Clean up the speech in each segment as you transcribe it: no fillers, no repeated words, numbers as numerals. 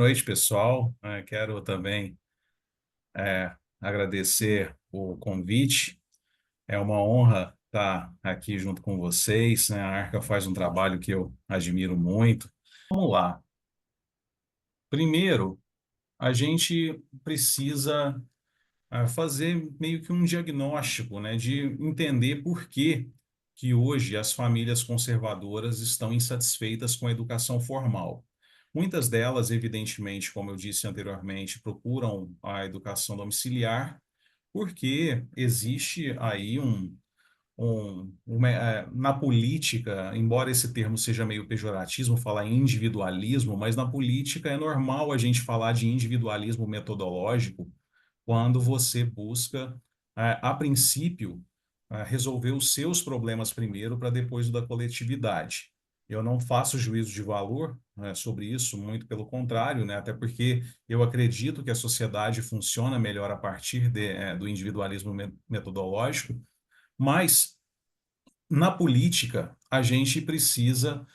noite, pessoal. Quero também agradecer o convite. É uma honra estar aqui junto com vocês, né? A Arca faz um trabalho que eu admiro muito. Vamos lá. Primeiro, a gente precisa fazer meio que um diagnóstico, né, de entender por que hoje as famílias conservadoras estão insatisfeitas com a educação formal. Muitas delas, evidentemente, como eu disse anteriormente, procuram a educação domiciliar, porque existe aí na política, embora esse termo seja meio pejoratismo, falar em individualismo, mas na política é normal a gente falar de individualismo metodológico quando você busca, a princípio, resolver os seus problemas primeiro para depois o da coletividade. Eu não faço juízo de valor, sobre isso, muito pelo contrário, né? Até porque eu acredito que a sociedade funciona melhor a partir do individualismo metodológico, mas na política a gente precisa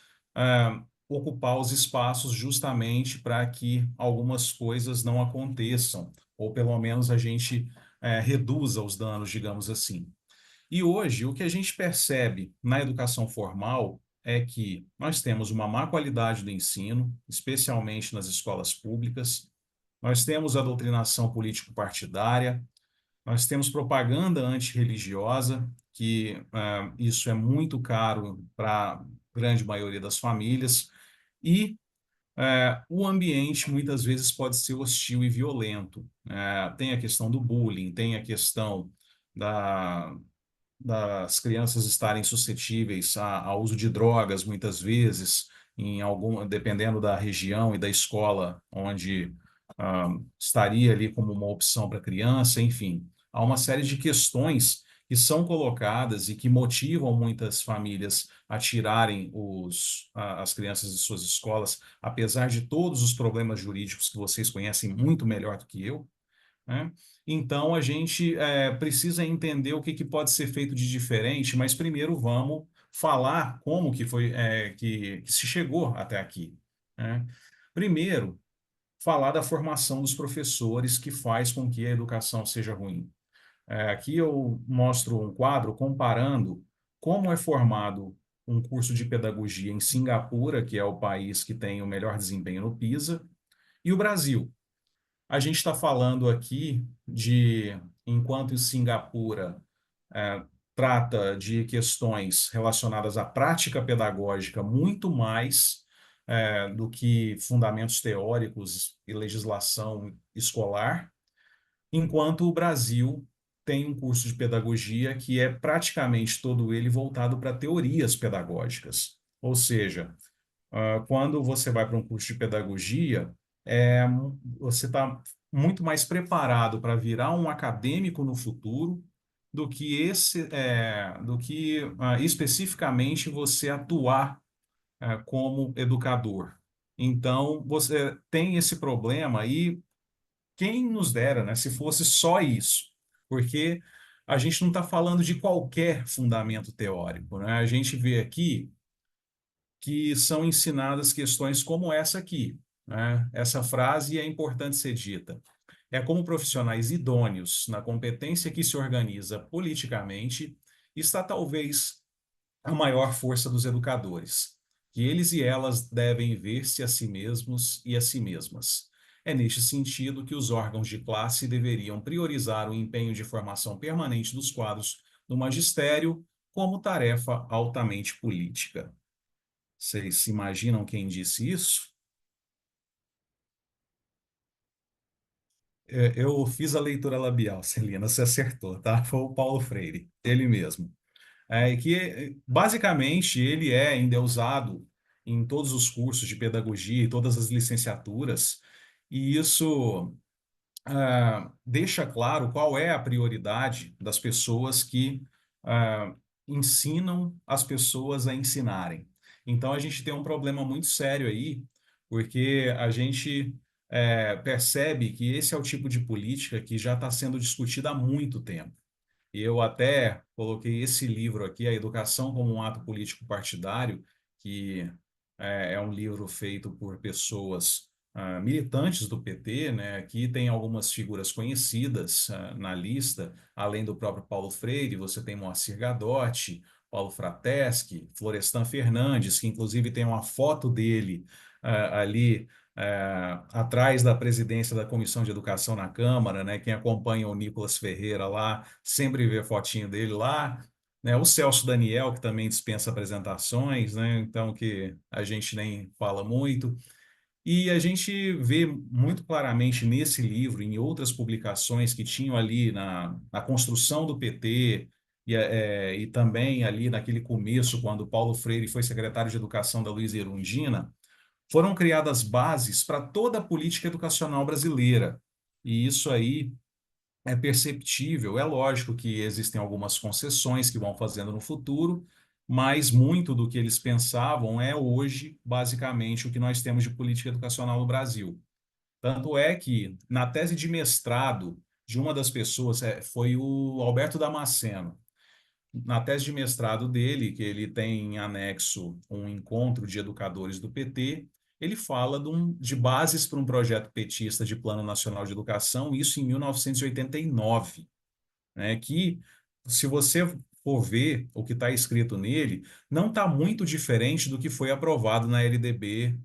ocupar os espaços justamente para que algumas coisas não aconteçam, ou pelo menos a gente reduza os danos, digamos assim. E hoje, o que a gente percebe na educação formal é que nós temos uma má qualidade do ensino, especialmente nas escolas públicas, nós temos a doutrinação político-partidária, nós temos propaganda antirreligiosa, que isso é muito caro para a grande maioria das famílias, e o ambiente muitas vezes pode ser hostil e violento. Tem a questão do bullying, tem a questão da, das crianças estarem suscetíveis ao uso de drogas, muitas vezes, dependendo da região e da escola onde estaria ali como uma opção para a criança, enfim. Há uma série de questões que são colocadas e que motivam muitas famílias a tirarem as crianças de suas escolas, apesar de todos os problemas jurídicos que vocês conhecem muito melhor do que eu, né? Então, a gente precisa entender o que pode ser feito de diferente, mas primeiro vamos falar como que foi que se chegou até aqui, né? Primeiro, falar da formação dos professores que faz com que a educação seja ruim. Aqui eu mostro um quadro comparando como é formado um curso de pedagogia em Singapura, que é o país que tem o melhor desempenho no PISA, e o Brasil. A gente está falando aqui enquanto em Singapura eh, trata de questões relacionadas à prática pedagógica muito mais do que fundamentos teóricos e legislação escolar, enquanto o Brasil tem um curso de pedagogia que é praticamente todo ele voltado para teorias pedagógicas. Ou seja, quando você vai para um curso de pedagogia, você está muito mais preparado para virar um acadêmico no futuro do que especificamente você atuar como educador. Então, você tem esse problema e quem nos dera, né, se fosse só isso, porque a gente não está falando de qualquer fundamento teórico, né? A gente vê aqui que são ensinadas questões como essa aqui, né? Essa frase é importante ser dita. É como profissionais idôneos na competência que se organiza politicamente, está talvez a maior força dos educadores, que eles e elas devem ver-se a si mesmos e a si mesmas. É neste sentido que os órgãos de classe deveriam priorizar o empenho de formação permanente dos quadros do magistério como tarefa altamente política. Vocês se imaginam quem disse isso? Eu fiz a leitura labial, Celina, você acertou, tá? Foi o Paulo Freire, ele mesmo. Basicamente, ele é ainda usado em todos os cursos de pedagogia e todas as licenciaturas, e isso deixa claro qual é a prioridade das pessoas que ah, ensinam as pessoas a ensinarem. Então, a gente tem um problema muito sério aí, porque a gente percebe que esse é o tipo de política que já está sendo discutida há muito tempo. E eu até coloquei esse livro aqui, A Educação como um Ato Político Partidário, que é um livro feito por pessoas militantes do PT, né? Aqui tem algumas figuras conhecidas na lista, além do próprio Paulo Freire, você tem Moacir Gadotti, Paulo Frateschi, Florestan Fernandes, que inclusive tem uma foto dele ali atrás da presidência da Comissão de Educação na Câmara, né? Quem acompanha o Nicolas Ferreira lá sempre vê a fotinho dele lá. Né, o Celso Daniel, que também dispensa apresentações, né, então que a gente nem fala muito. E a gente vê muito claramente nesse livro, em outras publicações que tinham ali na construção do PT, e também ali naquele começo, quando Paulo Freire foi secretário de Educação da Luiza Erundina, foram criadas bases para toda a política educacional brasileira. E isso aí é perceptível. É lógico que existem algumas concessões que vão fazendo no futuro, mas muito do que eles pensavam é hoje, basicamente, o que nós temos de política educacional no Brasil. Tanto é que, na tese de mestrado de uma das pessoas, foi o Alberto Damasceno. Na tese de mestrado dele, que ele tem em anexo um encontro de educadores do PT, ele fala de bases para um projeto petista de Plano Nacional de Educação, isso em 1989, né, que, se você for ver o que está escrito nele, não está muito diferente do que foi aprovado na LDB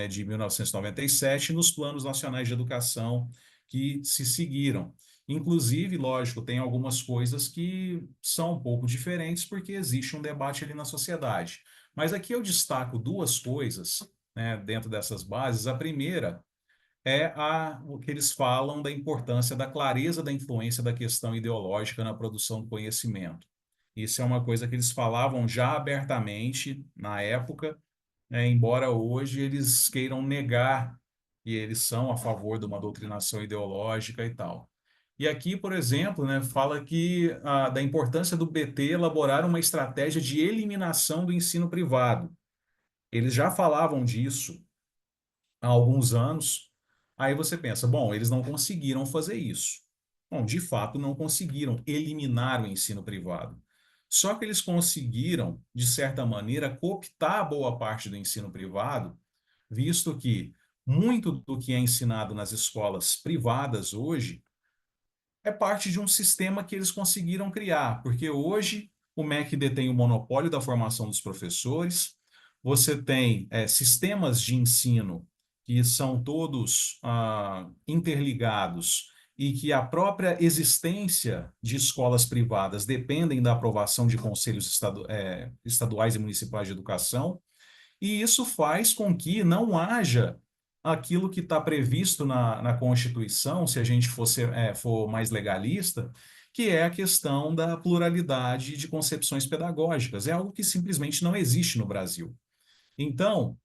de 1997 nos Planos Nacionais de Educação que se seguiram. Inclusive, lógico, tem algumas coisas que são um pouco diferentes porque existe um debate ali na sociedade. Mas aqui eu destaco duas coisas, né, dentro dessas bases. A primeira é o que eles falam da importância da clareza da influência da questão ideológica na produção do conhecimento. Isso é uma coisa que eles falavam já abertamente na época, né, embora hoje eles queiram negar que eles são a favor de uma doutrinação ideológica e tal. E aqui, por exemplo, né, fala da importância do PT elaborar uma estratégia de eliminação do ensino privado. Eles já falavam disso há alguns anos. Aí você pensa, bom, eles não conseguiram fazer isso. Bom, de fato, não conseguiram eliminar o ensino privado. Só que eles conseguiram, de certa maneira, cooptar boa parte do ensino privado, visto que muito do que é ensinado nas escolas privadas hoje é parte de um sistema que eles conseguiram criar, porque hoje o MEC detém o monopólio da formação dos professores, você tem sistemas de ensino que são todos interligados e que a própria existência de escolas privadas dependem da aprovação de conselhos estaduais e municipais de educação, e isso faz com que não haja aquilo que está previsto na Constituição, se a gente for mais legalista, que é a questão da pluralidade de concepções pedagógicas. É algo que simplesmente não existe no Brasil. Então,